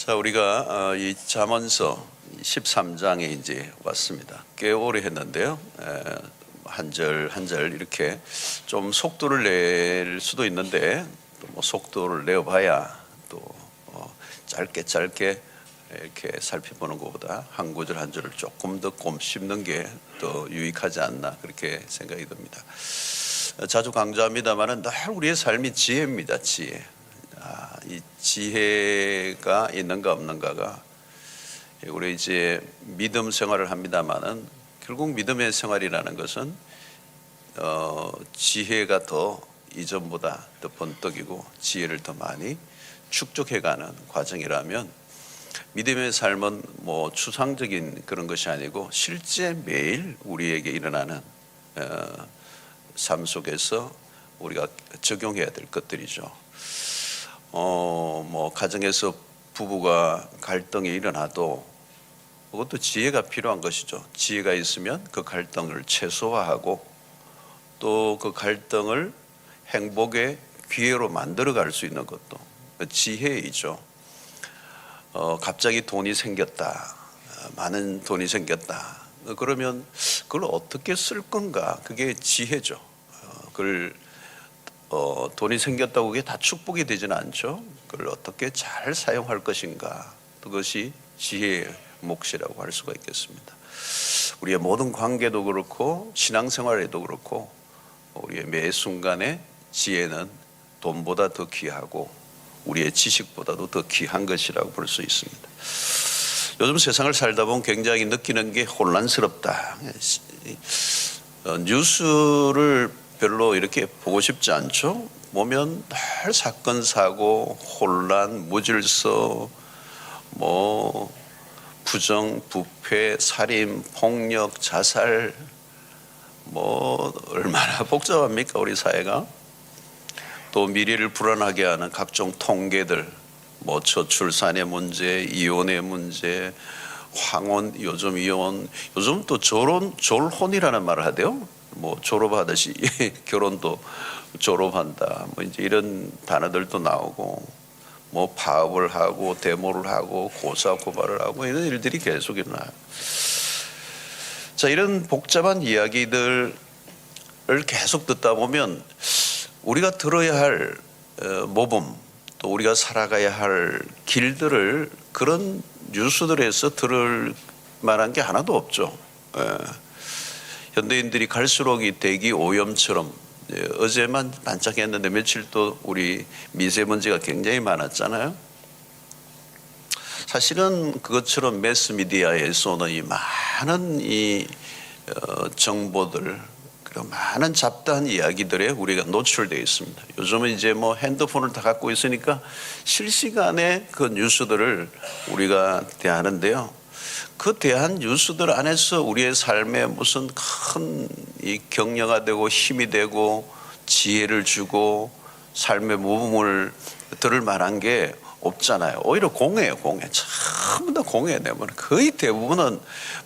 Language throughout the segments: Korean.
자, 우리가 이 잠언서 13장에 이제 왔습니다. 꽤 오래 했는데요. 한 절 한 절 이렇게 좀 속도를 낼 수도 있는데 또 뭐 속도를 내어봐야 또 짧게 이렇게 살펴보는 것보다 한 구절 한 절을 조금 더 곱씹는 게 더 유익하지 않나 그렇게 생각이 듭니다. 자주 강조합니다만은 늘 우리의 삶이 지혜입니다. 지혜. 이 지혜가 있는가 없는가가 우리 이제 믿음 생활을 합니다만은 결국 믿음의 생활이라는 것은 지혜가 더 이전보다 더 번뜩이고 지혜를 더 많이 축적해가는 과정이라면 믿음의 삶은 뭐 추상적인 그런 것이 아니고 실제 매일 우리에게 일어나는 삶 속에서 우리가 적용해야 될 것들이죠. 뭐 가정에서 부부가 갈등이 일어나도 그것도 지혜가 필요한 것이죠. 지혜가 있으면 그 갈등을 최소화하고 또 그 갈등을 행복의 기회로 만들어갈 수 있는 것도 지혜이죠. 갑자기 돈이 생겼다, 많은 돈이 생겼다. 그러면 그걸 어떻게 쓸 건가? 그게 지혜죠. 그걸 돈이 생겼다고 그게 다 축복이 되지는 않죠. 그걸 어떻게 잘 사용할 것인가, 그것이 지혜의 몫이라고 할 수가 있겠습니다. 우리의 모든 관계도 그렇고 신앙생활에도 그렇고 우리의 매 순간의 지혜는 돈보다 더 귀하고 우리의 지식보다도 더 귀한 것이라고 볼 수 있습니다. 요즘 세상을 살다 보면 굉장히 느끼는 게 혼란스럽다. 뉴스를 별로 이렇게 보고 싶지 않죠. 보면 늘 사건 사고 혼란 무질서 뭐 부정 부패 살인 폭력 자살 뭐 얼마나 복잡합니까 우리 사회가. 또 미래를 불안하게 하는 각종 통계들 뭐 저출산의 문제 이혼의 문제 황혼 요즘 이혼 요즘 또 졸혼이라는 말을 하대요. 뭐 졸업하듯이 결혼도 졸업한다. 뭐 이제 이런 단어들도 나오고 뭐 파업을 하고 데모를 하고 고사 고발을 하고 이런 일들이 계속 일어나요. 자, 이런 복잡한 이야기들을 계속 듣다 보면 우리가 들어야 할 모범 또 우리가 살아가야 할 길들을 그런 뉴스들에서 들을 만한 게 하나도 없죠. 현대인들이 갈수록 이 대기 오염처럼 어제만 반짝했는데 며칠 또 우리 미세먼지가 굉장히 많았잖아요. 사실은 그것처럼 매스미디어에서 오는 이 많은 이 정보들 그리고 많은 잡다한 이야기들에 우리가 노출되어 있습니다. 요즘은 이제 뭐 핸드폰을 다 갖고 있으니까 실시간에 그 뉴스들을 우리가 대하는데요. 그 대한 뉴스들 안에서 우리의 삶에 무슨 큰 이 격려가 되고 힘이 되고 지혜를 주고 삶의 모범을 들을 만한 게 없잖아요. 오히려 공해요, 공해. 전부 다 공해 내면 거의 대부분은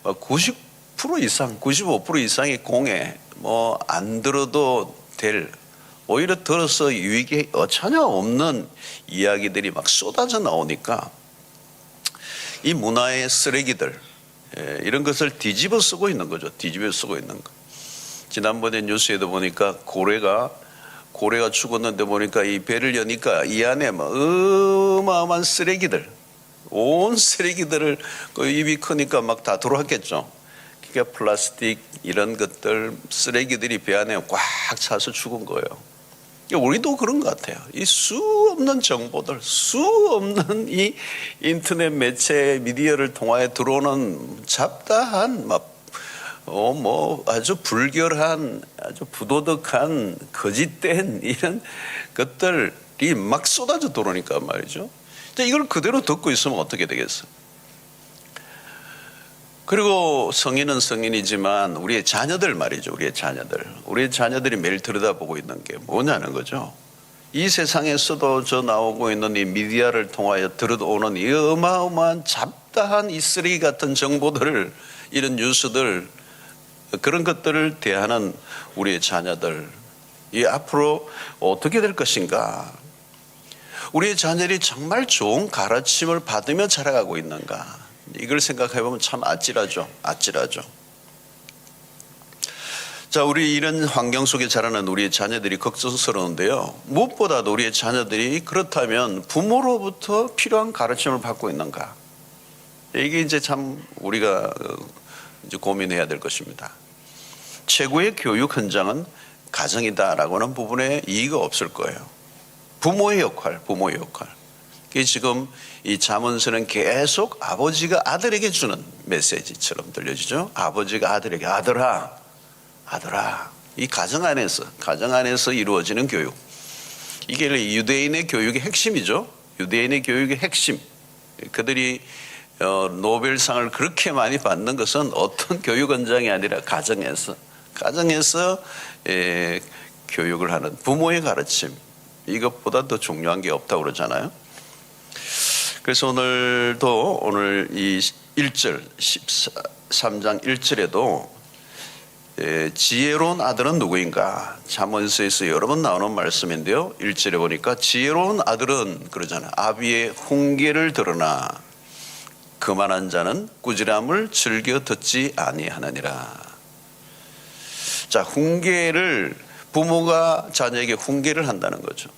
90% 이상, 95% 이상이 공해. 뭐 안 들어도 될 오히려 들어서 유익이 전혀 없는 이야기들이 막 쏟아져 나오니까 이 문화의 쓰레기들 이런 것을 뒤집어 쓰고 있는 거죠. 뒤집어 쓰고 있는 거. 지난번에 뉴스에도 보니까 고래가 죽었는데 보니까 이 배를 여니까 이 안에 막 어마어마한 쓰레기들 온 쓰레기들을 그 입이 크니까 막 다 들어왔겠죠. 그러니까 플라스틱 이런 것들 쓰레기들이 배 안에 꽉 차서 죽은 거예요. 우리도 그런 것 같아요. 이 수 없는 정보들, 수 없는 이 인터넷 매체 미디어를 통하여 들어오는 잡다한 뭐 아주 불결한 아주 부도덕한 거짓된 이런 것들이 막 쏟아져 들어오니까 말이죠. 이걸 그대로 듣고 있으면 어떻게 되겠어? 그리고 성인은 성인이지만 우리의 자녀들 말이죠. 우리의 자녀들이 매일 들여다보고 있는 게 뭐냐는 거죠. 이 세상에서도 저 나오고 있는 이 미디어를 통하여 들어오는 이 어마어마한 잡다한 이 쓰레기 같은 정보들을 이런 뉴스들 그런 것들을 대하는 우리의 자녀들 이 앞으로 어떻게 될 것인가. 우리의 자녀들이 정말 좋은 가르침을 받으며 자라가고 있는가? 이걸 생각해 보면 참 아찔하죠. 아찔하죠. 자, 우리 이런 환경 속에 자라는 우리의 자녀들이 걱정스러운데요. 무엇보다도 우리의 자녀들이 그렇다면 부모로부터 필요한 가르침을 받고 있는가? 이게 이제 참 우리가 이제 고민해야 될 것입니다. 최고의 교육 현장은 가정이다라고 하는 부분에 이의가 없을 거예요. 부모의 역할. 그게 지금 이 잠언서는 계속 아버지가 아들에게 주는 메시지처럼 들려지죠. 아버지가 아들에게 아들아. 이 가정 안에서 이루어지는 교육. 이게 유대인의 교육의 핵심이죠. 유대인의 교육의 핵심. 그들이 노벨상을 그렇게 많이 받는 것은 어떤 교육 현장이 아니라 가정에서 교육을 하는 부모의 가르침. 이것보다 더 중요한 게 없다고 그러잖아요. 그래서 오늘 이 1절 13장 1절에도 지혜로운 아들은 누구인가? 잠언서에서 여러 번 나오는 말씀인데요. 1절에 보니까 지혜로운 아들은 그러잖아요. 아비의 훈계를 들으나 그만한 자는 꾸지람을 즐겨 듣지 아니하느니라. 자, 부모가 자녀에게 훈계를 한다는 거죠.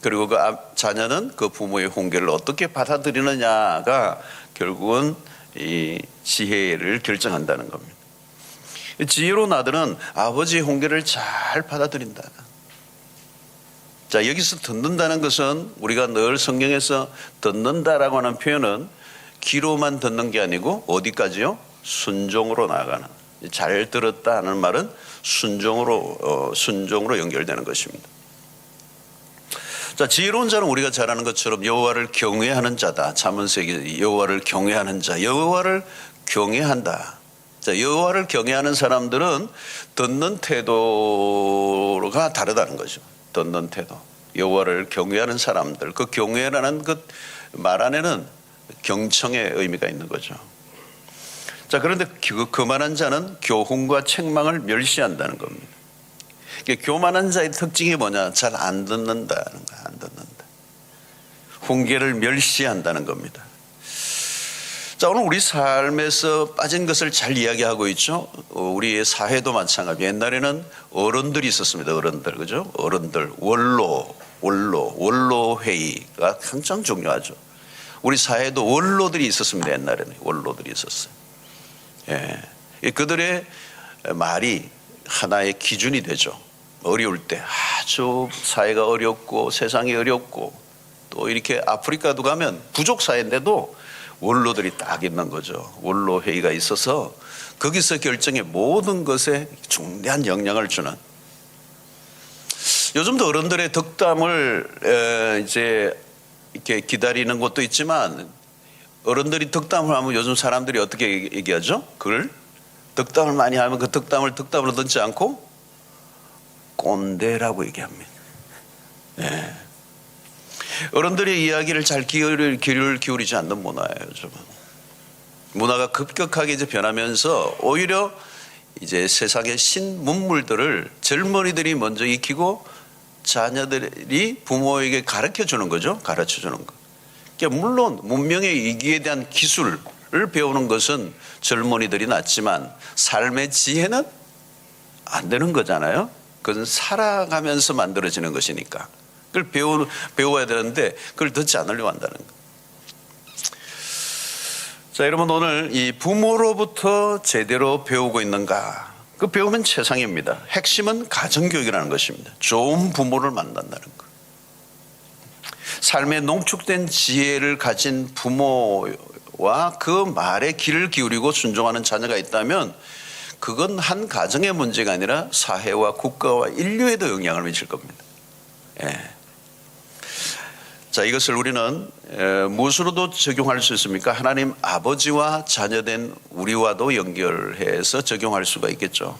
그리고 그 자녀는 그 부모의 훈계를 어떻게 받아들이느냐가 결국은 이 지혜를 결정한다는 겁니다. 지혜로운 아들은 아버지의 훈계를 잘 받아들인다. 자, 여기서 듣는다는 것은 우리가 늘 성경에서 듣는다라고 하는 표현은 귀로만 듣는 게 아니고 어디까지요? 순종으로 나아가는. 잘 들었다 하는 말은 순종으로 연결되는 것입니다. 자, 지혜로운 자는 우리가 잘 아는 것처럼 여호와를 경외하는 자다. 잠언서에 여호와를 경외하는 자, 여호와를 경외한다. 자, 여호와를 경외하는 사람들은 듣는 태도가 다르다는 거죠. 듣는 태도. 여호와를 경외하는 사람들, 그 경외라는 그 말 안에는 경청의 의미가 있는 거죠. 자, 그런데 교만한 자는 교훈과 책망을 멸시한다는 겁니다. 교만한 자의 특징이 뭐냐? 잘 안 듣는다는 거야. 안 듣는다. 훈계를 멸시한다는 겁니다. 자, 오늘 우리 삶에서 빠진 것을 잘 이야기하고 있죠. 우리의 사회도 마찬가지. 옛날에는 어른들이 있었습니다. 어른들, 그죠? 어른들, 원로 회의가 가장 중요하죠. 우리 사회도 원로들이 있었습니다. 옛날에는 원로들이 있었어요. 예, 그들의 말이 하나의 기준이 되죠. 어려울 때 아주 사회가 어렵고 세상이 어렵고 또 이렇게 아프리카도 가면 부족 사회인데도 원로들이 딱 있는 거죠. 원로 회의가 있어서 거기서 결정해 모든 것에 중대한 영향을 주는. 요즘도 어른들의 덕담을 이제 이렇게 기다리는 것도 있지만 어른들이 덕담을 하면 요즘 사람들이 어떻게 얘기하죠? 그걸 덕담을 많이 하면 그 덕담으로 듣지 않고 꼰대라고 얘기합니다. 네. 어른들의 이야기를 잘 귀를 기울이지 않는 문화예요, 요즘은. 문화가 급격하게 이제 변하면서 오히려 이제 세상의 신문물들을 젊은이들이 먼저 익히고 자녀들이 부모에게 가르쳐 주는 거죠. 가르쳐 주는 거. 그러니까 물론 문명의 위기에 대한 기술을 배우는 것은 젊은이들이 낫지만 삶의 지혜는 안 되는 거잖아요. 그것은 살아가면서 만들어지는 것이니까. 그걸 배워야 되는데 그걸 듣지 않으려고 한다는 거. 자, 여러분 오늘 이 부모로부터 제대로 배우고 있는가? 그 배우면 최상입니다. 핵심은 가정교육이라는 것입니다. 좋은 부모를 만난다는 것. 삶에 농축된 지혜를 가진 부모와 그 말에 귀를 기울이고 순종하는 자녀가 있다면 그건 한 가정의 문제가 아니라 사회와 국가와 인류에도 영향을 미칠 겁니다. 예. 자, 이것을 우리는 무엇으로도 적용할 수 있습니까? 하나님 아버지와 자녀된 우리와도 연결해서 적용할 수가 있겠죠.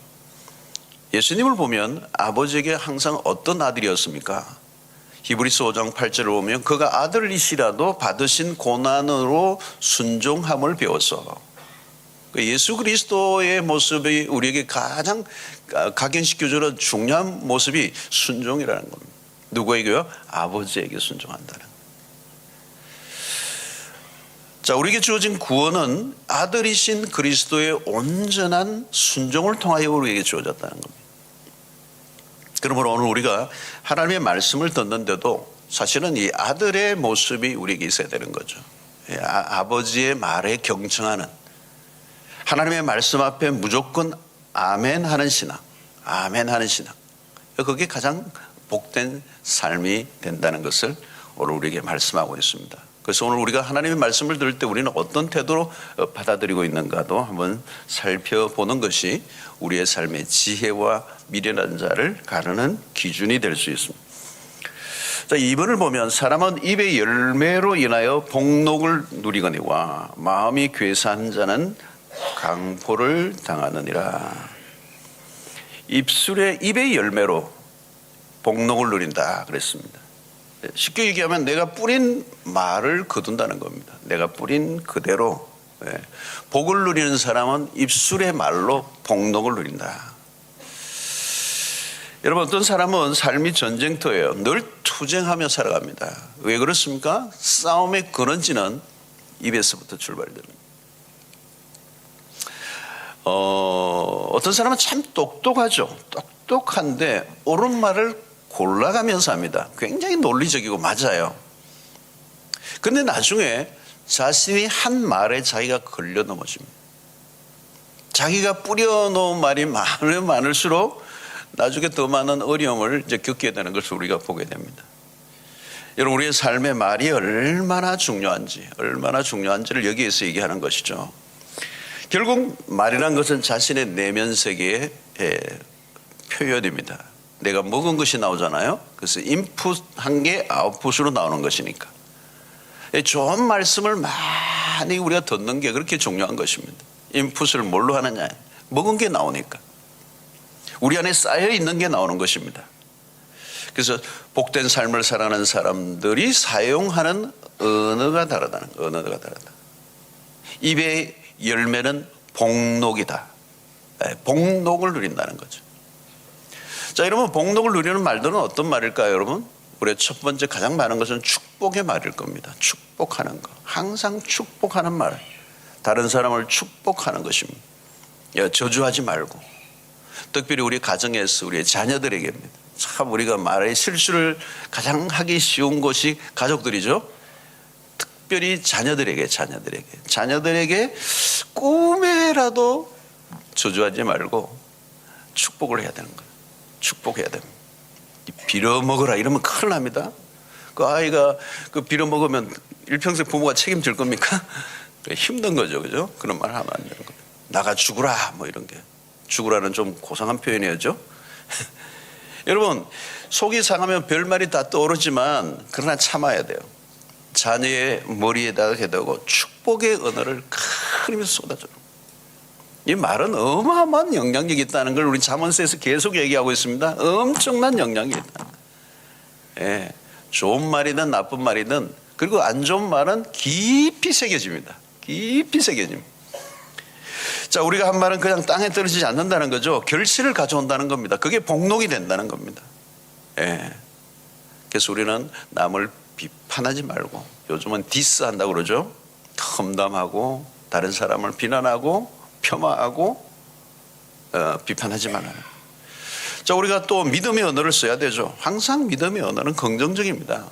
예수님을 보면 아버지에게 항상 어떤 아들이었습니까? 히브리서 5장 8절을 보면 그가 아들이시라도 받으신 고난으로 순종함을 배워서 예수 그리스도의 모습이 우리에게 가장 각인시켜주는 중요한 모습이 순종이라는 겁니다. 누구에게요? 아버지에게 순종한다는. 자, 우리에게 주어진 구원은 아들이신 그리스도의 온전한 순종을 통하여 우리에게 주어졌다는 겁니다. 그러므로 오늘 우리가 하나님의 말씀을 듣는데도 사실은 이 아들의 모습이 우리에게 있어야 되는 거죠. 아버지의 말에 경청하는, 하나님의 말씀 앞에 무조건 아멘 하는 신앙, 아멘 하는 신앙. 그게 가장 복된 삶이 된다는 것을 오늘 우리에게 말씀하고 있습니다. 그래서 오늘 우리가 하나님의 말씀을 들을 때 우리는 어떤 태도로 받아들이고 있는가도 한번 살펴보는 것이 우리의 삶의 지혜와 미련한 자를 가르는 기준이 될 수 있습니다. 자, 2번을 보면 사람은 입의 열매로 인하여 복록을 누리거니와 마음이 괴사한 자는 강포를 당하느니라. 입의 열매로 복록을 누린다 그랬습니다. 쉽게 얘기하면 내가 뿌린 말을 거둔다는 겁니다. 내가 뿌린 그대로 복을 누리는 사람은 입술의 말로 복록을 누린다. 여러분, 어떤 사람은 삶이 전쟁터예요. 늘 투쟁하며 살아갑니다. 왜 그렇습니까? 싸움의 근원지는 입에서부터 출발이 됩니다. 어떤 사람은 참 똑똑하죠. 똑똑한데 옳은 말을 골라가면서 합니다. 굉장히 논리적이고 맞아요. 근데 나중에 자신이 한 말에 자기가 걸려 넘어집니다. 자기가 뿌려놓은 말이 많으면 많을수록 나중에 더 많은 어려움을 이제 겪게 되는 것을 우리가 보게 됩니다. 여러분, 우리의 삶의 말이 얼마나 중요한지를 여기에서 얘기하는 것이죠. 결국 말이란 것은 자신의 내면 세계의 표현입니다. 내가 먹은 것이 나오잖아요. 그래서 인풋 한 게 아웃풋으로 나오는 것이니까. 좋은 말씀을 많이 우리가 듣는 게 그렇게 중요한 것입니다. 인풋을 뭘로 하느냐, 먹은 게 나오니까. 우리 안에 쌓여 있는 게 나오는 것입니다. 그래서 복된 삶을 살아가는 사람들이 사용하는 언어가 다르다. 입의 열매는 복록이다. 복록을 누린다는 거죠. 자, 여러분, 복록을 누리는 말들은 어떤 말일까요, 여러분? 우리의 첫 번째 가장 많은 것은 축복의 말일 겁니다. 축복하는 거. 항상 축복하는 말. 다른 사람을 축복하는 것입니다. 저주하지 말고. 특별히 우리 가정에서 우리의 자녀들에게입니다. 참 우리가 말의 실수를 가장 하기 쉬운 것이 가족들이죠. 특별히 자녀들에게 꿈에라도 저주하지 말고 축복을 해야 되는 거예요. 축복해야 됩니다. 빌어먹으라 이러면 큰일 납니다. 그 아이가 그 빌어먹으면 일평생 부모가 책임질 겁니까? 힘든 거죠, 그죠? 그런 말 하면 안 되는 거예요. 나가 죽으라 뭐 이런 게. 죽으라는 좀 고상한 표현이었죠. 여러분, 속이 상하면 별말이 다 떠오르지만 그러나 참아야 돼요. 자녀의 머리에다가 해두고 축복의 언어를 큰 힘에서 쏟아줘요. 이 말은 어마어마한 영향력이 있다는 걸 우리 잠언서에서 계속 얘기하고 있습니다. 엄청난 영향력이 있다. 좋은 말이든 나쁜 말이든, 그리고 안 좋은 말은 깊이 새겨집니다. 깊이 새겨집니다. 자, 우리가 한 말은 그냥 땅에 떨어지지 않는다는 거죠. 결실을 가져온다는 겁니다. 그게 복록이 된다는 겁니다. 그래서 우리는 남을 비판하지 말고, 요즘은 디스한다고 그러죠. 험담하고 다른 사람을 비난하고 폄하하고 비판하지 말아요. 자, 우리가 또 믿음의 언어를 써야 되죠. 항상 믿음의 언어는 긍정적입니다.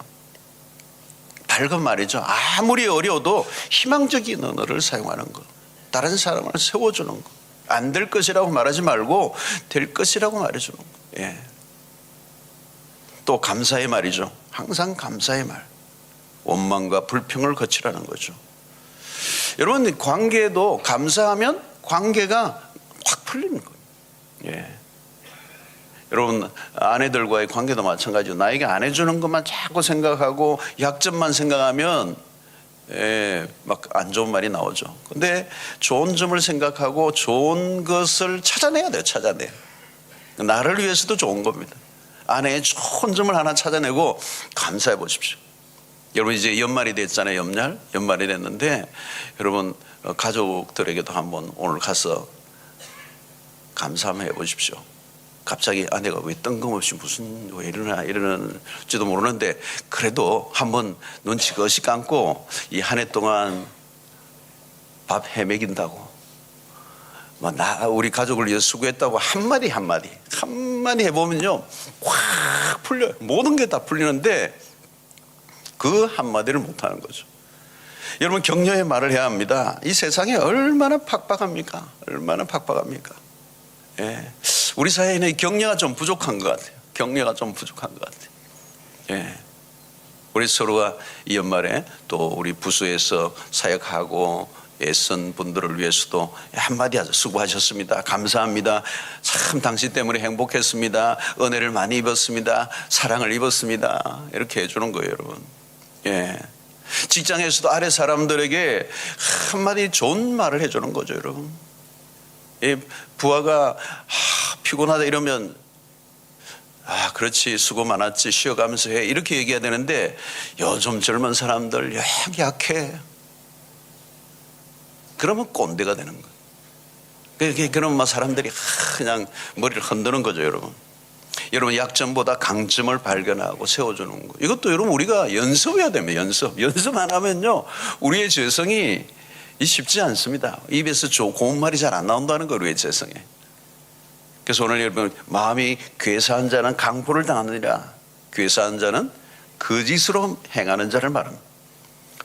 밝은 말이죠. 아무리 어려워도 희망적인 언어를 사용하는 것. 다른 사람을 세워주는 것. 안 될 것이라고 말하지 말고 될 것이라고 말해주는 것. 또 감사의 말이죠. 항상 감사의 말. 원망과 불평을 거치라는 거죠. 여러분, 관계도 감사하면 관계가 확 풀리는 거예요. 여러분, 아내들과의 관계도 마찬가지죠. 나에게 안 해주는 것만 자꾸 생각하고 약점만 생각하면 막 안 좋은 말이 나오죠. 근데 좋은 점을 생각하고 좋은 것을 찾아내야 돼요. 찾아내요. 나를 위해서도 좋은 겁니다. 아내의 좋은 점을 하나 찾아내고 감사해 보십시오. 여러분, 이제 연말이 됐잖아요. 연말이 됐는데 여러분, 가족들에게도 한번 오늘 가서 감사 한번 해보십시오. 갑자기 아내가 왜 뜬금없이 왜 이러는지도 모르는데 그래도 한번 눈치 거시 감고 이 한 해 동안 밥 헤매긴다고 우리 가족을 위해서 수고했다고 한마디 해보면요 확 풀려요. 모든 게 다 풀리는데 그 한마디를 못하는 거죠. 여러분, 격려의 말을 해야 합니다. 이 세상에 얼마나 팍팍합니까? 얼마나 팍팍합니까? 예. 우리 사회에는 격려가 좀 부족한 것 같아요. 격려가 좀 부족한 것 같아요. 예. 우리 서로가 이 연말에 또 우리 부서에서 사역하고 애쓴 분들을 위해서도 한마디 하죠. 수고하셨습니다. 감사합니다. 참 당신 때문에 행복했습니다. 은혜를 많이 입었습니다. 사랑을 입었습니다. 이렇게 해주는 거예요, 여러분. 예. 직장에서도 아래 사람들에게 한마디 좋은 말을 해주는 거죠, 여러분. 예. 부하가 피곤하다 이러면 그렇지, 수고 많았지, 쉬어가면서 해, 이렇게 얘기해야 되는데 요즘 젊은 사람들 약해. 그러면 꼰대가 되는 거예요. 그러면 사람들이 그냥 머리를 흔드는 거죠, 여러분. 여러분, 약점보다 강점을 발견하고 세워주는 거. 이것도 여러분 우리가 연습해야 됩니다. 연습 안 하면요 우리의 죄성이 쉽지 않습니다. 입에서 고운 말이 잘 안 나온다는 거예요, 우리의 죄성에. 그래서 오늘 여러분, 마음이 괴사한 자는 강포를 당하느니라. 괴사한 자는 거짓으로 행하는 자를 말합니다.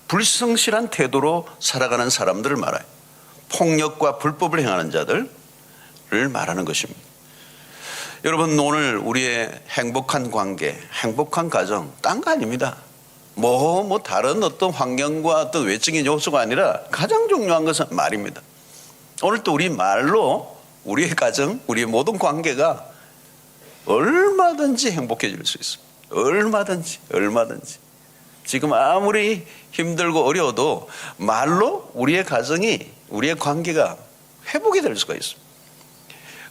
불성실한 태도로 살아가는 사람들을 말해요. 폭력과 불법을 행하는 자들을 말하는 것입니다. 여러분, 오늘 우리의 행복한 관계, 행복한 가정, 딴 거 아닙니다. 다른 어떤 환경과 어떤 외적인 요소가 아니라 가장 중요한 것은 말입니다. 오늘 또 우리 말로 우리의 가정, 우리의 모든 관계가 얼마든지 행복해질 수 있습니다. 얼마든지. 지금 아무리 힘들고 어려워도 말로 우리의 가정이, 우리의 관계가 회복이 될 수가 있습니다.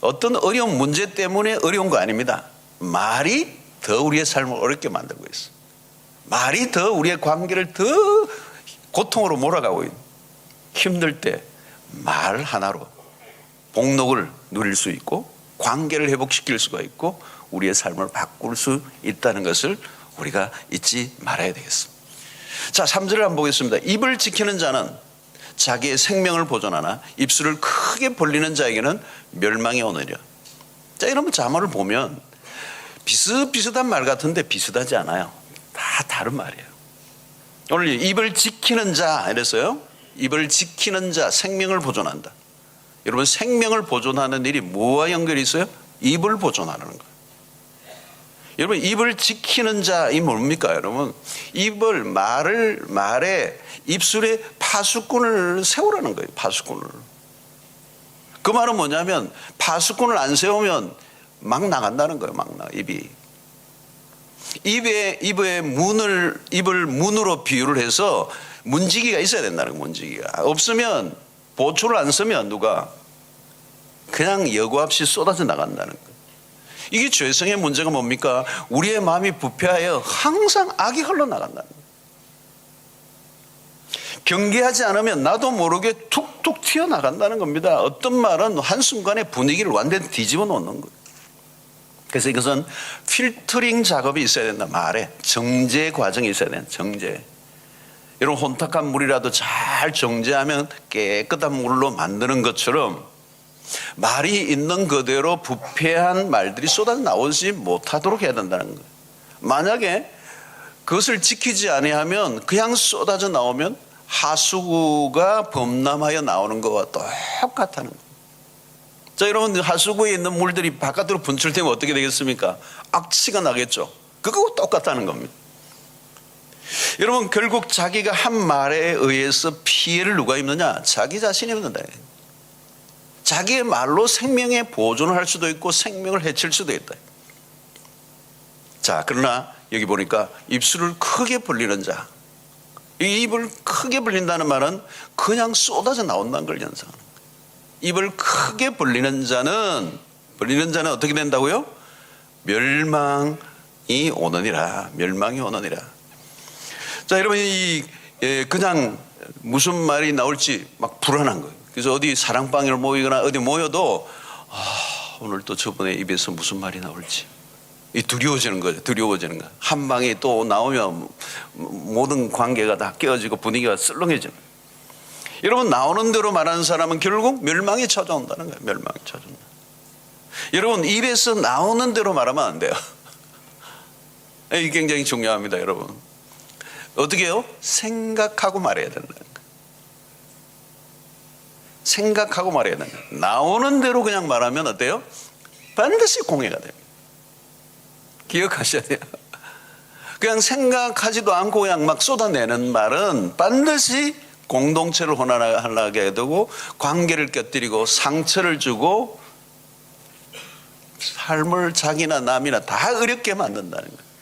어떤 어려운 문제 때문에 어려운 거 아닙니다. 말이 더 우리의 삶을 어렵게 만들고 있어요. 말이 더 우리의 관계를 더 고통으로 몰아가고 있는. 힘들 때 말 하나로 복록을 누릴 수 있고 관계를 회복시킬 수가 있고 우리의 삶을 바꿀 수 있다는 것을 우리가 잊지 말아야 되겠습니다. 자, 3절을 한번 보겠습니다. 입을 지키는 자는 자기의 생명을 보존하나 입술을 크게 벌리는 자에게는 멸망이 오느니라. 자, 이러면 자문을 보면 비슷비슷한 말 같은데 비슷하지 않아요. 다 다른 말이에요. 오늘 입을 지키는 자 이랬어요. 입을 지키는 자, 생명을 보존한다. 여러분, 생명을 보존하는 일이 뭐와 연결이 있어요? 입을 보존하는 거예요. 여러분, 입을 지키는 자이 뭡니까? 여러분, 말에 입술에 파수꾼을 세우라는 거예요. 파수꾼을. 그 말은 뭐냐면 파수꾼을 안 세우면 막 나간다는 거예요. 입이. 입을 문으로 비유를 해서 문지기가 있어야 된다는 거예요. 문지기가 없으면, 보초를 안 쓰면 누가 그냥 여과 없이 쏟아져 나간다는 거예요. 이게 죄성의 문제가 뭡니까? 우리의 마음이 부패하여 항상 악이 흘러나간다는 거예요. 경계하지 않으면 나도 모르게 툭툭 튀어나간다는 겁니다. 어떤 말은 한순간에 분위기를 완전히 뒤집어 놓는 거예요. 그래서 이것은 필터링 작업이 있어야 된다. 말에 정제 과정이 있어야 된다. 정제. 이런 혼탁한 물이라도 잘 정제하면 깨끗한 물로 만드는 것처럼 말이 있는 그대로 부패한 말들이 쏟아져 나오지 못하도록 해야 된다는 거예요. 만약에 그것을 지키지 아니하면 그냥 쏟아져 나오면 하수구가 범람하여 나오는 것과 똑같다는 거예요. 자, 여러분, 하수구에 있는 물들이 바깥으로 분출되면 어떻게 되겠습니까? 악취가 나겠죠. 그거와 똑같다는 겁니다. 여러분, 결국 자기가 한 말에 의해서 피해를 누가 입느냐? 자기 자신이 입는다. 자기의 말로 생명의 보존을 할 수도 있고 생명을 해칠 수도 있다. 자, 그러나 여기 보니까 입술을 크게 벌리는 자, 이 입을 크게 벌린다는 말은 그냥 쏟아져 나온다는 걸 연상하는 거예요. 입을 크게 벌리는 자는 어떻게 된다고요? 멸망이 오느니라. 멸망이 오느니라. 자, 여러분, 그냥 무슨 말이 나올지 막 불안한 거예요. 그래서 어디 사랑방을 모이거나 어디 모여도 오늘 또 저번에 입에서 무슨 말이 나올지 두려워지는 거죠. 두려워지는 거. 한 방이 또 나오면 모든 관계가 다 깨어지고 분위기가 썰렁해지는. 여러분, 나오는 대로 말하는 사람은 결국 멸망에 찾아온다는 거예요. 멸망에 찾아온다. 여러분, 입에서 나오는 대로 말하면 안 돼요. 이게 굉장히 중요합니다, 여러분. 어떻게 해요? 생각하고 말해야 된다는 거예요. 생각하고 말해야 된다. 나오는 대로 그냥 말하면 어때요? 반드시 공해가 돼요. 기억하셔야 돼요. 그냥 생각하지도 않고 그냥 막 쏟아내는 말은 반드시 공동체를 혼란하게 되고 관계를 깨뜨리고 상처를 주고 삶을 자기나 남이나 다 어렵게 만든다는 거예요.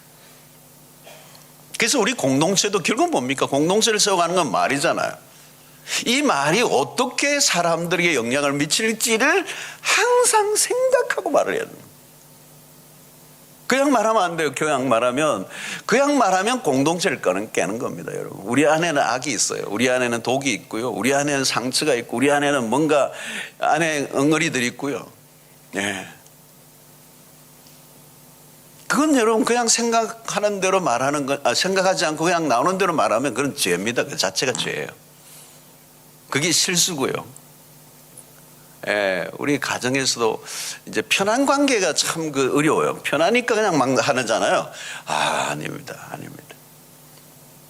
그래서 우리 공동체도 결국은 뭡니까? 공동체를 세워가는 건 말이잖아요. 이 말이 어떻게 사람들에게 영향을 미칠지를 항상 생각하고 말을 해야 됩니다. 그냥 말하면 안 돼요. 그냥 말하면 공동체를 깨는 겁니다, 여러분. 우리 안에는 악이 있어요. 우리 안에는 독이 있고요. 우리 안에는 상처가 있고, 우리 안에는 뭔가 안에 엉어리들이 있고요. 네. 그건 여러분 그냥 생각하는 대로 말하는 것, 생각하지 않고 그냥 나오는 대로 말하면 그건 죄입니다. 그 자체가 죄예요. 그게 실수고요. 우리 가정에서도 이제 편한 관계가 참 어려워요. 편하니까 그냥 막 하잖아요. 아닙니다.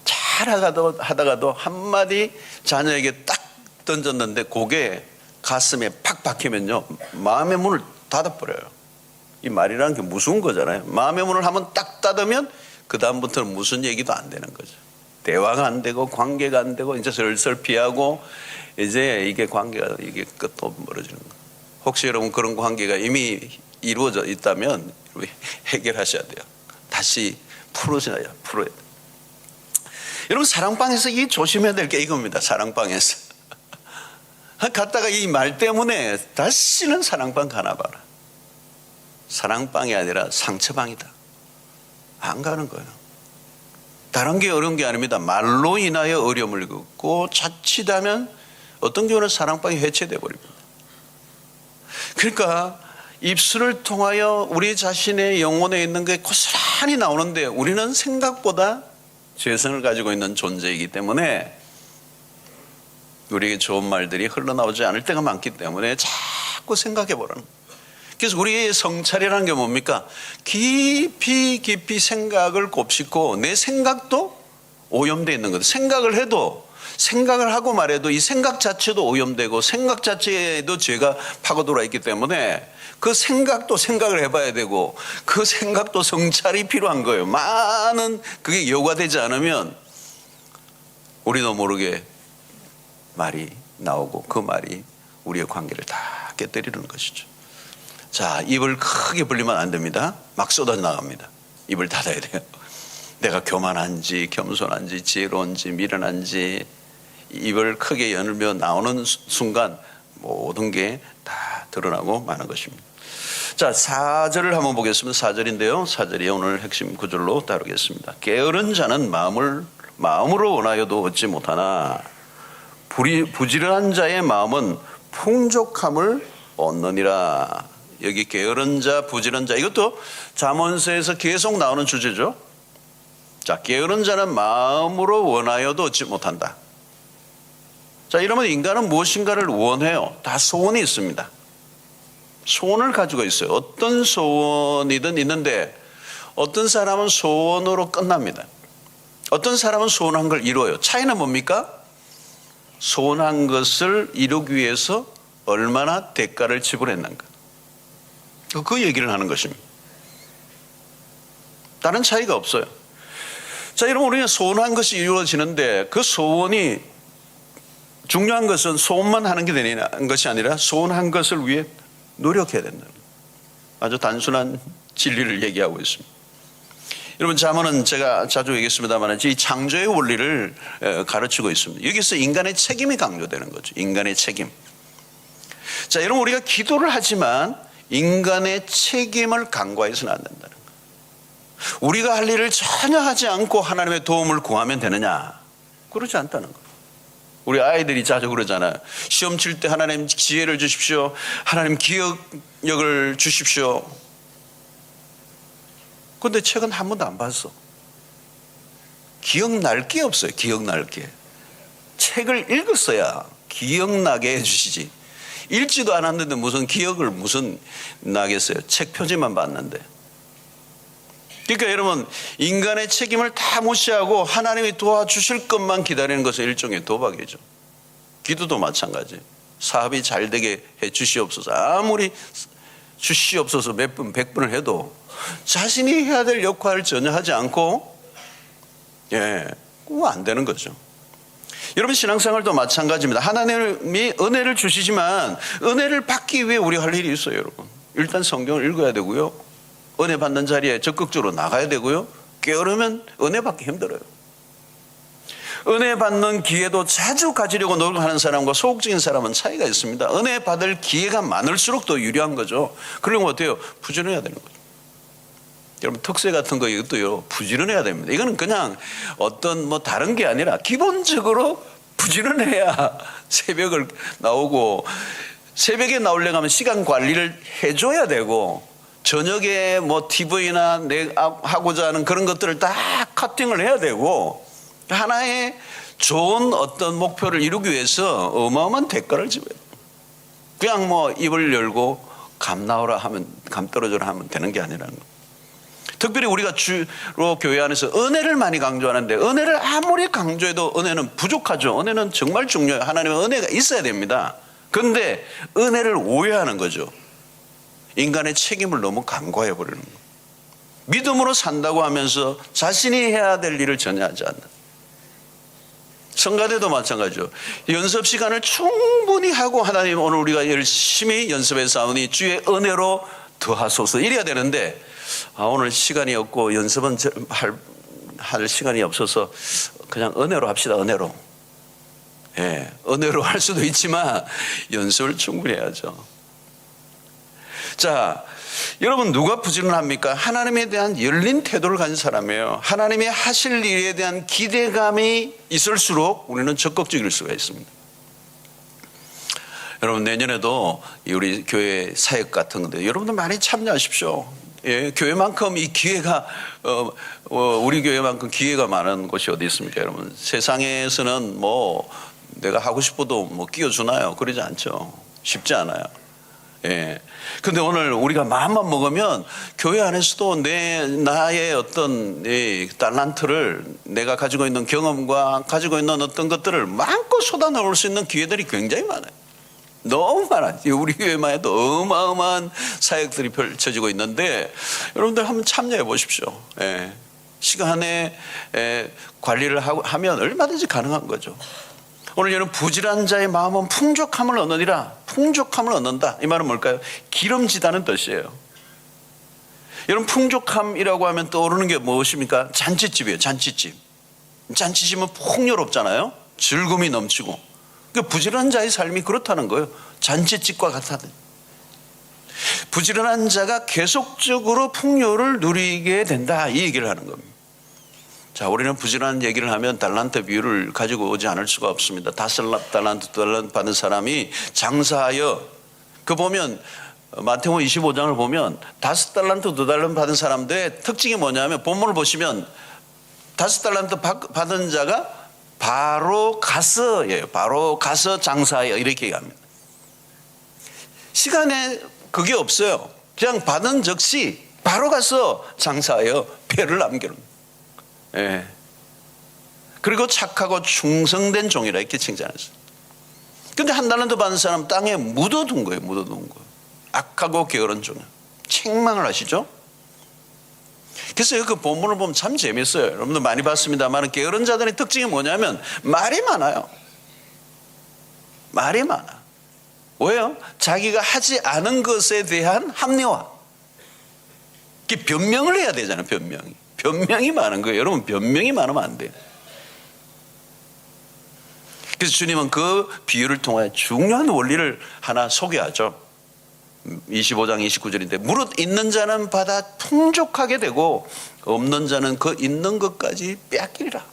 잘 하다가도 한마디 자녀에게 딱 던졌는데 그게 가슴에 팍 박히면요, 마음의 문을 닫아버려요. 이 말이라는 게 무서운 거잖아요. 마음의 문을 한번 딱 닫으면 그 다음부터는 무슨 얘기도 안 되는 거죠. 대화가 안 되고 관계가 안 되고 이제 슬슬 피하고 이제 이게 관계가 이게 끝도 멀어지는 거예요. 혹시 여러분 그런 관계가 이미 이루어져 있다면 해결하셔야 돼요. 다시 풀어야 돼요. 여러분, 사랑방에서 이 조심해야 될 게 이겁니다. 사랑방에서 갔다가 이 말 때문에 다시는 사랑방 가나 봐라. 사랑방이 아니라 상처방이다. 안 가는 거예요. 다른 게 어려운 게 아닙니다. 말로 인하여 어려움을 겪고 자칫하면 어떤 경우는 사랑방이 해체되어 버립니다. 그러니까 입술을 통하여 우리 자신의 영혼에 있는 게 고스란히 나오는데 우리는 생각보다 죄성을 가지고 있는 존재이기 때문에 우리에게 좋은 말들이 흘러나오지 않을 때가 많기 때문에 자꾸 생각해 보라는 거예요. 그래서 우리의 성찰이라는 게 뭡니까? 깊이 생각을 곱씹고 내 생각도 오염되어 있는 거예요. 생각을 하고 말해도 이 생각 자체도 오염되고 생각 자체에도 죄가 파고들어 있기 때문에 그 생각도 생각을 해봐야 되고 그 생각도 성찰이 필요한 거예요. 많은 그게 요구되지 않으면 우리도 모르게 말이 나오고 그 말이 우리의 관계를 다 깨뜨리는 것이죠. 자, 입을 크게 벌리면 안 됩니다. 막 쏟아 나갑니다. 입을 닫아야 돼요. 내가 교만한지 겸손한지 지혜로운지 미련한지 입을 크게 열며 나오는 순간 모든 게 다 드러나고 마는 것입니다. 자, 4절을 한번 보겠습니다. 4절인데요. 4절이 오늘 핵심 구절로 다루겠습니다. 게으른 자는 마음으로 원하여도 얻지 못하나 부지런한 자의 마음은 풍족함을 얻느니라. 여기 게으른 자, 부지런한 자, 이것도 잠언서에서 계속 나오는 주제죠. 자, 게으른 자는 마음으로 원하여도 얻지 못한다. 자, 이러면 인간은 무엇인가를 원해요. 다 소원이 있습니다. 소원을 가지고 있어요. 어떤 소원이든 있는데 어떤 사람은 소원으로 끝납니다. 어떤 사람은 소원한 걸 이루어요. 차이는 뭡니까? 소원한 것을 이루기 위해서 얼마나 대가를 지불했는가. 그 얘기를 하는 것입니다. 다른 차이가 없어요. 자, 여러분, 우리가 소원한 것이 이루어지는데 그 소원이 중요한 것은 소원만 하는 게 되는 것이 아니라 소원한 것을 위해 노력해야 된다. 아주 단순한 진리를 얘기하고 있습니다. 여러분, 잠언은 제가 자주 얘기했습니다만 이 창조의 원리를 가르치고 있습니다. 여기서 인간의 책임이 강조되는 거죠. 인간의 책임. 자, 여러분, 우리가 기도를 하지만 인간의 책임을 간과해서는 안 된다는 거예요. 우리가 할 일을 전혀 하지 않고 하나님의 도움을 구하면 되느냐? 그러지 않다는 거예요. 우리 아이들이 자주 그러잖아요. 시험 칠 때 하나님 지혜를 주십시오. 하나님 기억력을 주십시오. 그런데 책은 한 번도 안 봤어. 기억날 게 없어요. 기억날 게. 책을 읽었어야 기억나게 해주시지. 읽지도 않았는데 무슨 기억을 무슨 나겠어요. 책 표지만 봤는데. 그러니까 여러분, 인간의 책임을 다 무시하고 하나님이 도와주실 것만 기다리는 것은 일종의 도박이죠. 기도도 마찬가지. 사업이 잘 되게 해 주시옵소서. 아무리 주시옵소서 몇 번, 100번을 해도 자신이 해야 될 역할을 전혀 하지 않고, 그거 안 되는 거죠. 여러분, 신앙생활도 마찬가지입니다. 하나님이 은혜를 주시지만 은혜를 받기 위해 우리가 할 일이 있어요, 여러분. 일단 성경을 읽어야 되고요. 은혜 받는 자리에 적극적으로 나가야 되고요. 게으르면 은혜 받기 힘들어요. 은혜 받는 기회도 자주 가지려고 노력하는 사람과 소극적인 사람은 차이가 있습니다. 은혜 받을 기회가 많을수록 더 유리한 거죠. 그러면 어때요? 부지런해야 되는 거죠. 여러분, 특세 같은 거 이것도요, 부지런해야 됩니다. 이거는 그냥 어떤 뭐 다른 게 아니라 기본적으로 부지런해야 새벽을 나오고, 새벽에 나오려고 하면 시간 관리를 해줘야 되고, 저녁에 뭐 TV나 내가 하고자 하는 그런 것들을 다 커팅을 해야 되고, 하나의 좋은 어떤 목표를 이루기 위해서 어마어마한 대가를 지불해야 돼요. 그냥 뭐 입을 열고 감 나오라 하면, 감 떨어져라 하면 되는 게 아니라는 거예요. 특별히 우리가 주로 교회 안에서 은혜를 많이 강조하는데, 은혜를 아무리 강조해도 은혜는 부족하죠. 은혜는 정말 중요해요. 하나님의 은혜가 있어야 됩니다. 그런데 은혜를 오해하는 거죠. 인간의 책임을 너무 간과해 버리는 거예요. 믿음으로 산다고 하면서 자신이 해야 될 일을 전혀 하지 않는. 성가대도 마찬가지죠. 연습 시간을 충분히 하고, 하나님 오늘 우리가 열심히 연습해 싸우니 주의 은혜로 더하소서 이래야 되는데, 오늘 시간이 없고 연습은 할 시간이 없어서 그냥 은혜로 합시다. 은혜로. 은혜로 할 수도 있지만 연습을 충분히 해야죠. 자, 여러분, 누가 부지런합니까? 하나님에 대한 열린 태도를 가진 사람이에요. 하나님이 하실 일에 대한 기대감이 있을수록 우리는 적극적일 수가 있습니다. 여러분, 내년에도 우리 교회 사역 같은 건데 여러분들 많이 참여하십시오. 교회만큼 이 기회가 우리 교회만큼 기회가 많은 곳이 어디 있습니까? 여러분, 세상에서는 뭐 내가 하고 싶어도 뭐 끼워주나요? 그러지 않죠. 쉽지 않아요. 근데 오늘 우리가 마음만 먹으면 교회 안에서도 나의 어떤 달란트를, 내가 가지고 있는 경험과 가지고 있는 어떤 것들을 마음껏 쏟아내올 수 있는 기회들이 굉장히 많아요. 너무 많아요. 우리 교회만 해도 어마어마한 사역들이 펼쳐지고 있는데 여러분들 한번 참여해 보십시오. 시간에 관리를 하면 얼마든지 가능한 거죠. 오늘 여러분, 부지런한 자의 마음은 풍족함을 얻느니라. 풍족함을 얻는다. 이 말은 뭘까요? 기름지다는 뜻이에요. 여러분, 풍족함이라고 하면 떠오르는 게 무엇입니까? 잔치집이에요. 잔치집. 잔치집은 풍요롭잖아요. 즐거움이 넘치고. 그러니까 부지런한 자의 삶이 그렇다는 거예요. 잔치집과 같다는. 부지런한 자가 계속적으로 풍요를 누리게 된다, 이 얘기를 하는 겁니다. 자, 우리는 부지런한 얘기를 하면 달란트 비율을 가지고 오지 않을 수가 없습니다. 5달란트 받은 사람이 장사하여, 그 보면 마태복음 25장을 보면 5달란트 2달란트 받은 사람들의 특징이 뭐냐면, 본문을 보시면 5달란트 받은 자가 바로 가서예요. 바로 가서 장사하여, 이렇게 얘기합니다. 시간에 그게 없어요. 그냥 받은 즉시 바로 가서 장사하여 배를 남기는. 그리고 착하고 충성된 종이라 이렇게 칭찬했어요. 근데 1달란트 받은 사람 땅에 묻어둔 거예요. 묻어둔 거예요. 악하고 게으른 종이. 책망을 하시죠. 그래서 그 본문을 보면 참 재밌어요. 여러분들 많이 봤습니다만, 게으른 자들의 특징이 뭐냐면 말이 많아요. 말이 많아. 왜요? 자기가 하지 않은 것에 대한 합리화. 변명을 해야 되잖아요. 변명이 많은 거예요. 여러분, 변명이 많으면 안 돼요. 그래서 주님은 그 비유를 통해 중요한 원리를 하나 소개하죠. 25장 29절인데, 무릇 있는 자는 받아 풍족하게 되고 없는 자는 그 있는 것까지 빼앗기리라.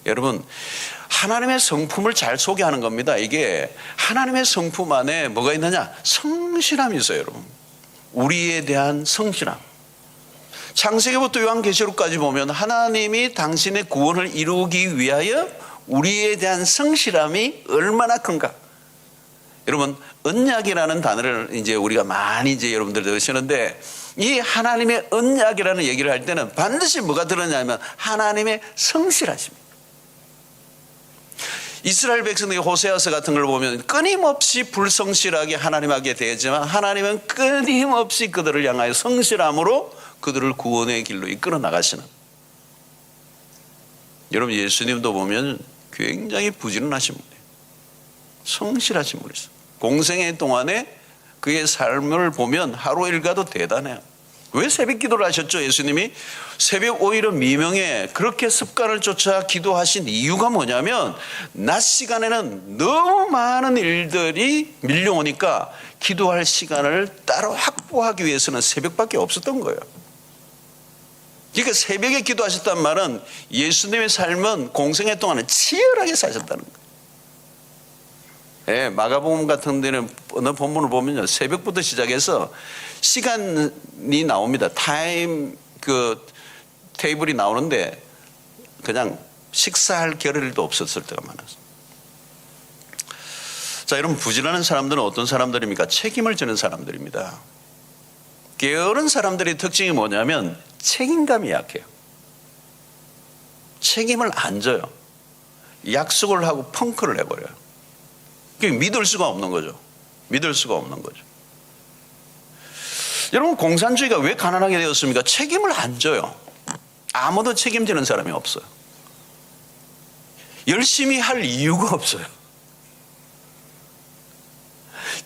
여러분, 하나님의 성품을 잘 소개하는 겁니다. 이게 하나님의 성품 안에 뭐가 있느냐? 성실함이 있어요. 여러분, 우리에 대한 성실함. 창세기부터 요한계시록까지 보면 하나님이 당신의 구원을 이루기 위하여 우리에 대한 성실함이 얼마나 큰가. 여러분, 언약이라는 단어를 이제 우리가 많이 이제 여러분들 들으시는데, 이 하나님의 언약이라는 얘기를 할 때는 반드시 뭐가 들었냐면 하나님의 성실하십니다. 이스라엘 백성들이 호세아서 같은 걸 보면 끊임없이 불성실하게 하나님에게 대했지만 하나님은 끊임없이 그들을 향하여 성실함으로 그들을 구원의 길로 이끌어 나가시는. 여러분, 예수님도 보면 굉장히 부지런하신 분이에요. 성실하신 분이세요. 공생애 동안에 그의 삶을 보면 하루 일과도 대단해요. 왜 새벽 기도를 하셨죠? 예수님이 새벽 5일은 미명에 그렇게 습관을 쫓아 기도하신 이유가 뭐냐면 낮 시간에는 너무 많은 일들이 밀려오니까 기도할 시간을 따로 확보하기 위해서는 새벽밖에 없었던 거예요. 그러니까 새벽에 기도하셨단 말은 예수님의 삶은 공생애 동안에 치열하게 사셨다는 거예요. 예, 마가복음 같은 데는 어느 본문을 보면요, 새벽부터 시작해서 시간이 나옵니다. 타임 테이블이 나오는데 그냥 식사할 겨를도 없었을 때가 많았어요. 자, 여러분, 부지런한 사람들은 어떤 사람들입니까? 책임을 지는 사람들입니다. 게으른 사람들의 특징이 뭐냐면 책임감이 약해요. 책임을 안 져요. 약속을 하고 펑크를 내버려요. 믿을 수가 없는 거죠. 믿을 수가 없는 거죠. 여러분, 공산주의가 왜 가난하게 되었습니까? 책임을 안 져요. 아무도 책임지는 사람이 없어요. 열심히 할 이유가 없어요.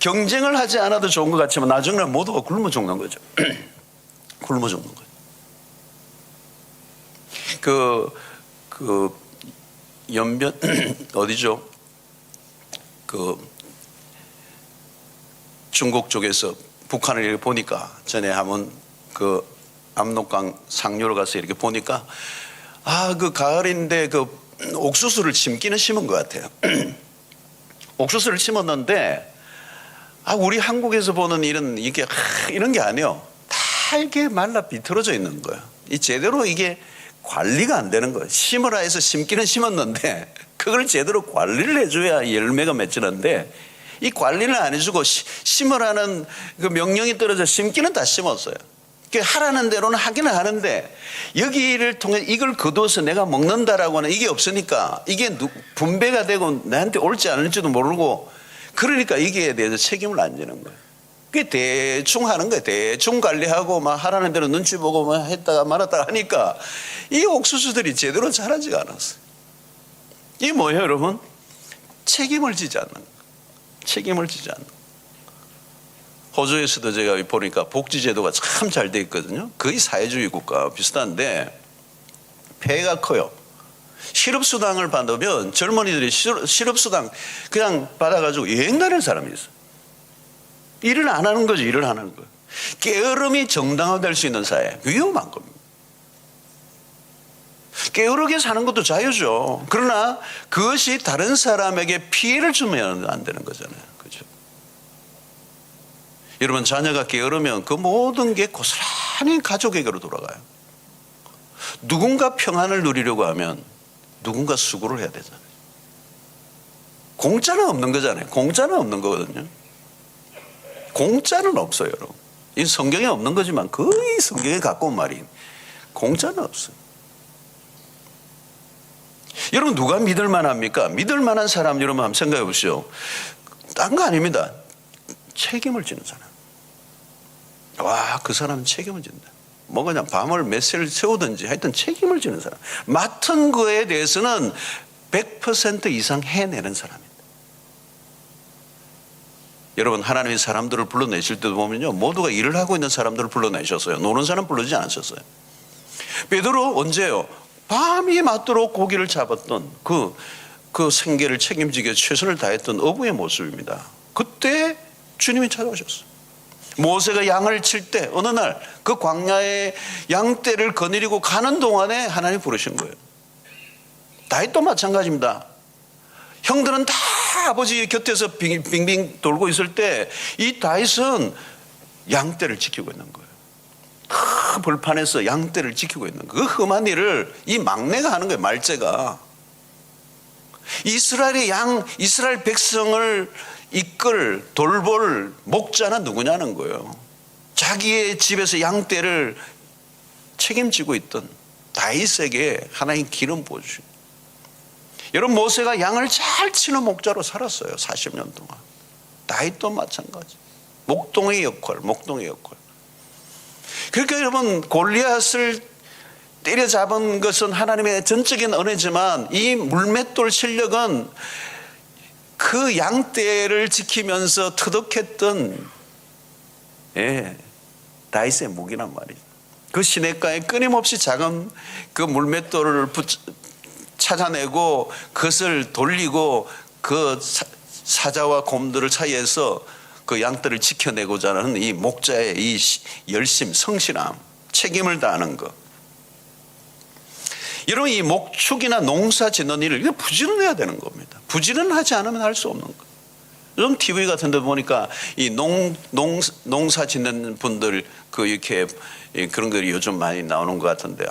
경쟁을 하지 않아도 좋은 것 같지만 나중에 모두가 굶어 죽는 거죠. 굶어 죽는 거죠. 연변 어디죠? 중국 쪽에서 북한을 이렇게 보니까 전에 한번 압록강 상류로 가서 이렇게 보니까 가을인데 옥수수를 심기는 심은 것 같아요. 옥수수를 심었는데 우리 한국에서 보는 이런 게 아니에요. 다 이렇게 말라 비틀어져 있는 거예요. 제대로 이게 관리가 안 되는 거예요. 심으라 해서 심기는 심었는데 그걸 제대로 관리를 해줘야 열매가 맺히는데 이 관리를 안 해주고 심으라는 그 명령이 떨어져 심기는 다 심었어요. 하라는 대로는 하기는 하는데 여기를 통해 이걸 거두어서 내가 먹는다라고 하는 이게 없으니까 이게 분배가 되고 나한테 올지 않을지도 모르고 그러니까 이게 대해서 책임을 안 지는 거예요. 그게 대충 하는 거예요. 대충 관리하고 막 하라는 대로 눈치 보고 막 했다가 말았다가 하니까 이 옥수수들이 제대로 자라지가 않았어요. 이게 뭐예요, 여러분? 책임을 지지 않는 거예요. 책임을 지지 않는 거예요. 호주에서도 제가 보니까 복지제도가 참 잘 돼 있거든요. 거의 사회주의 국가와 비슷한데 폐해가 커요. 실업수당을 받으면 젊은이들이 실업수당 그냥 받아가지고 여행 다니는 사람이 있어요. 일을 안 하는 거죠. 일을 안 하는 거예요. 게으름이 정당화될 수 있는 사회, 위험한 겁니다. 게으르게 사는 것도 자유죠. 그러나 그것이 다른 사람에게 피해를 주면 안 되는 거잖아요. 그죠? 여러분, 자녀가 게으르면 그 모든 게 고스란히 가족에게로 돌아가요. 누군가 평안을 누리려고 하면 누군가 수고를 해야 되잖아요. 공짜는 없는 거잖아요. 공짜는 없는 거거든요. 공짜는 없어요, 여러분. 이 성경에 없는 거지만 거의 성경에 갖고 온 말이 공짜는 없어요. 여러분, 누가 믿을 만합니까? 믿을 만한 사람 여러분 한번 생각해 보시죠. 딴 거 아닙니다. 책임을 지는 사람. 그 사람은 책임을 진다. 뭐 그냥 밤을 몇 새를 세우든지 하여튼 책임을 지는 사람. 맡은 거에 대해서는 100% 이상 해내는 사람입니다. 여러분, 하나님이 사람들을 불러내실 때도 보면요, 모두가 일을 하고 있는 사람들을 불러내셨어요. 노는 사람 부르지 않으셨어요. 베드로 언제요? 밤이 맞도록 고기를 잡았던 그 생계를 책임지게 최선을 다했던 어부의 모습입니다. 그때 주님이 찾아오셨어요. 모세가 양을 칠 때 어느 날 그 광야에 양떼를 거느리고 가는 동안에 하나님이 부르신 거예요. 다윗도 마찬가지입니다. 형들은 다 아버지 곁에서 빙빙 돌고 있을 때 이 다윗은 양떼를 지키고 있는 거예요. 그 벌판에서 양떼를 지키고 있는 그 험한 일을 이 막내가 하는 거예요. 말제가. 이스라엘 백성을 이끌 돌볼 목자는 누구냐는 거예요. 자기의 집에서 양떼를 책임지고 있던 다윗에게 하나님 기름 부어주신. 여러분, 모세가 양을 잘 치는 목자로 살았어요. 40년 동안. 다윗도 마찬가지. 목동의 역할. 그러니까 여러분, 골리앗을 때려잡은 것은 하나님의 전적인 은혜지만 이 물맷돌 실력은 그 양떼를 지키면서 터득했던 다윗의 무기란 말이죠. 그 시냇가에 끊임없이 작은 그 물맷돌을 찾아내고 그것을 돌리고 그 사자와 곰들 사이에서 그 양떼를 지켜내고자 하는 이 목자의 이 열심, 성실함, 책임을 다하는 것. 여러분, 이 목축이나 농사 짓는 일을 부지런해야 되는 겁니다. 부지런하지 않으면 할 수 없는 거예요. 요즘 TV 같은 데 보니까 이 농사 짓는 분들 이렇게 그런 것이 요즘 많이 나오는 것 같은데,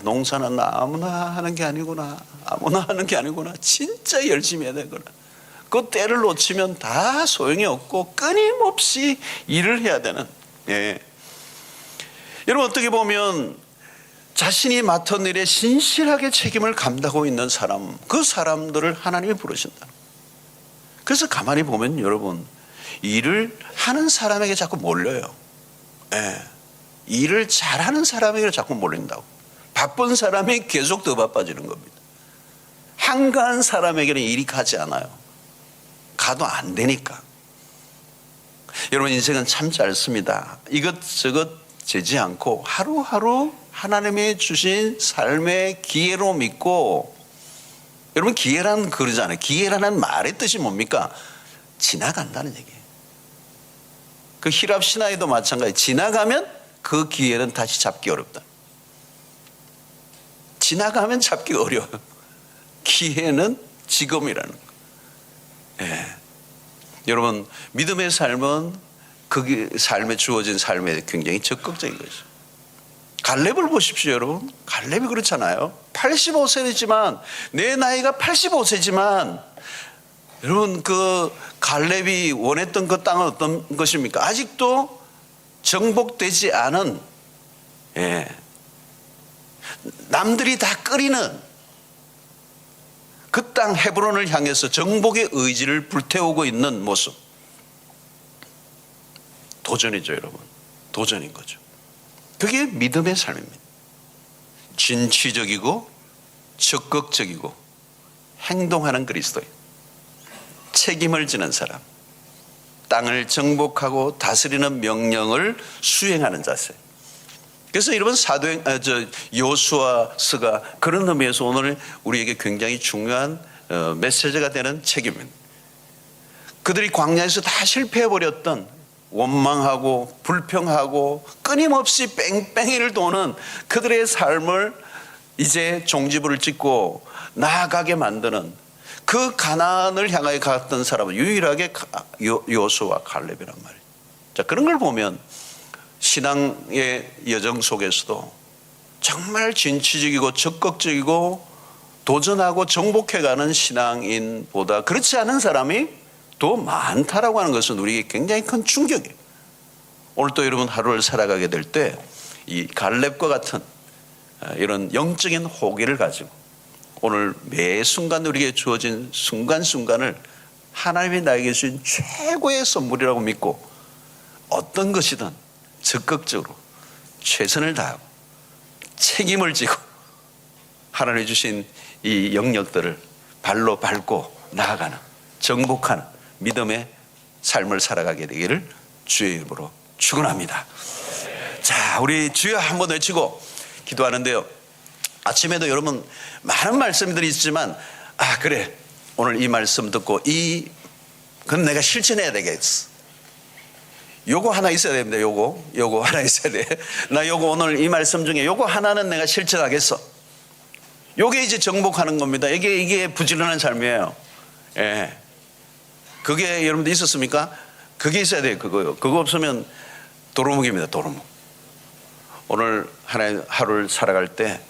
농사는 아무나 하는 게 아니구나. 진짜 열심히 해야 되구나. 그 때를 놓치면 다 소용이 없고 끊임없이 일을 해야 되는. 여러분, 어떻게 보면 자신이 맡은 일에 신실하게 책임을 감당하고 있는 사람, 그 사람들을 하나님이 부르신다. 그래서 가만히 보면 여러분, 일을 하는 사람에게 자꾸 몰려요. 일을 잘하는 사람에게 자꾸 몰린다고. 바쁜 사람이 계속 더 바빠지는 겁니다. 한가한 사람에게는 일이 가지 않아요. 가도 안 되니까. 여러분, 인생은 참 짧습니다. 이것저것 재지 않고 하루하루 하나님이 주신 삶의 기회로 믿고, 여러분, 기회란 그러잖아요. 기회라는 말의 뜻이 뭡니까? 지나간다는 얘기예요. 그 히랍 신화에도 마찬가지. 지나가면 그 기회는 다시 잡기 어렵다. 지나가면 잡기 어려워요. 기회는 지금이라는 거예요. 여러분, 믿음의 삶은 그 삶에 주어진 삶에 굉장히 적극적인 것이죠. 갈렙을 보십시오, 여러분. 갈렙이 그렇잖아요. 85세지만, 내 나이가 85세지만, 여러분, 그 갈렙이 원했던 그 땅은 어떤 것입니까? 아직도 정복되지 않은, 남들이 다 끓이는 그 땅 헤브론을 향해서 정복의 의지를 불태우고 있는 모습. 도전이죠, 여러분. 도전인 거죠. 그게 믿음의 삶입니다. 진취적이고 적극적이고 행동하는 그리스도인, 책임을 지는 사람, 땅을 정복하고 다스리는 명령을 수행하는 자세. 그래서 여러분, 여호수아서가 그런 의미에서 오늘 우리에게 굉장히 중요한 메시지가 되는 책임입니다. 그들이 광야에서 다 실패해버렸던, 원망하고 불평하고 끊임없이 뺑뺑이를 도는 그들의 삶을 이제 종지부를 찍고 나아가게 만드는, 그 가나안을 향하여 갔던 사람은 유일하게 여호수아와 갈렙이란 말이에요. 자, 그런 걸 보면 신앙의 여정 속에서도 정말 진취적이고 적극적이고 도전하고 정복해가는 신앙인보다 그렇지 않은 사람이 더 많다라고 하는 것은 우리에게 굉장히 큰 충격이에요. 오늘 또 여러분, 하루를 살아가게 될 때 이 갈렙과 같은 이런 영적인 호기를 가지고 오늘 매 순간 우리에게 주어진 순간순간을 하나님이 나에게 주신 최고의 선물이라고 믿고 어떤 것이든 적극적으로 최선을 다하고 책임을 지고 하나님이 주신 이 영역들을 발로 밟고 나아가는, 정복하는 믿음의 삶을 살아가게 되기를 주의 이름으로 축원합니다. 자, 우리 주여 한번 외치고 기도하는데요. 아침에도 여러분 많은 말씀들이 있지만, 그래, 오늘 이 말씀 듣고 그건 내가 실천해야 되겠어. 요거 하나 있어야 됩니다. 요거 하나 있어야 돼. 나 요거 오늘 이 말씀 중에 요거 하나는 내가 실천하겠어. 요게 이제 정복하는 겁니다. 이게 부지런한 삶이에요. 그게 여러분들 있었습니까? 그게 있어야 돼요. 그거 없으면 도루묵입니다. 도루묵. 오늘 하루를 살아갈 때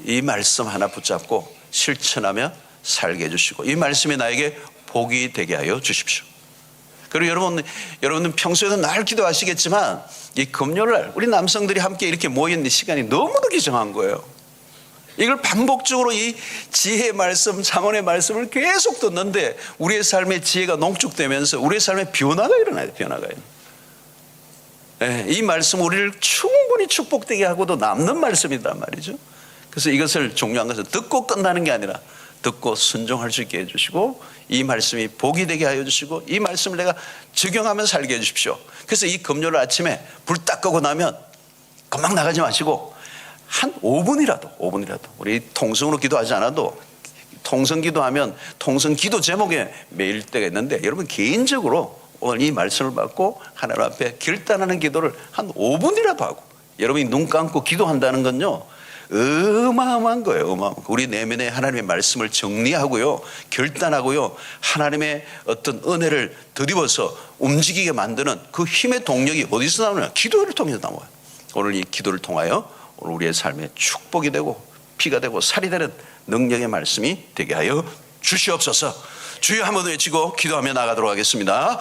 이 말씀 하나 붙잡고 실천하면 살게 해주시고 이 말씀이 나에게 복이 되게 하여 주십시오. 그리고 여러분은 평소에도 날 기도하시겠지만 이 금요일날 우리 남성들이 함께 이렇게 모여있는 시간이 너무도 귀중한 거예요. 이걸 반복적으로 이 지혜의 말씀, 잠언의 말씀을 계속 듣는데 우리의 삶의 지혜가 농축되면서 우리의 삶에 변화가 일어나요. 변화가. 이 말씀 우리를 충분히 축복되게 하고도 남는 말씀이란 말이죠. 그래서 이것을 중요한 것은 듣고 끝나는 게 아니라 듣고 순종할 수 있게 해주시고 이 말씀이 복이 되게 하여 주시고 이 말씀을 내가 적용하며 살게 해주십시오. 그래서 이 금요일 아침에 불 딱 끄고 나면 금방 나가지 마시고 한 5분이라도 우리 통성으로 기도하지 않아도 통성 기도하면 통성 기도 제목에 매일 때가 있는데 여러분 개인적으로 오늘 이 말씀을 받고 하나님 앞에 결단하는 기도를 한 5분이라도 하고 여러분이 눈 감고 기도한다는 건요 어마어마한 거예요. 어마어마한 거. 우리 내면에 하나님의 말씀을 정리하고요 결단하고요 하나님의 어떤 은혜를 드리워서 움직이게 만드는 그 힘의 동력이 어디서 나오냐? 기도를 통해서 나와요. 오늘 이 기도를 통하여 오늘 우리의 삶에 축복이 되고 피가 되고 살이 되는 능력의 말씀이 되게 하여 주시옵소서. 주여 한번 외치고 기도하며 나가도록 하겠습니다.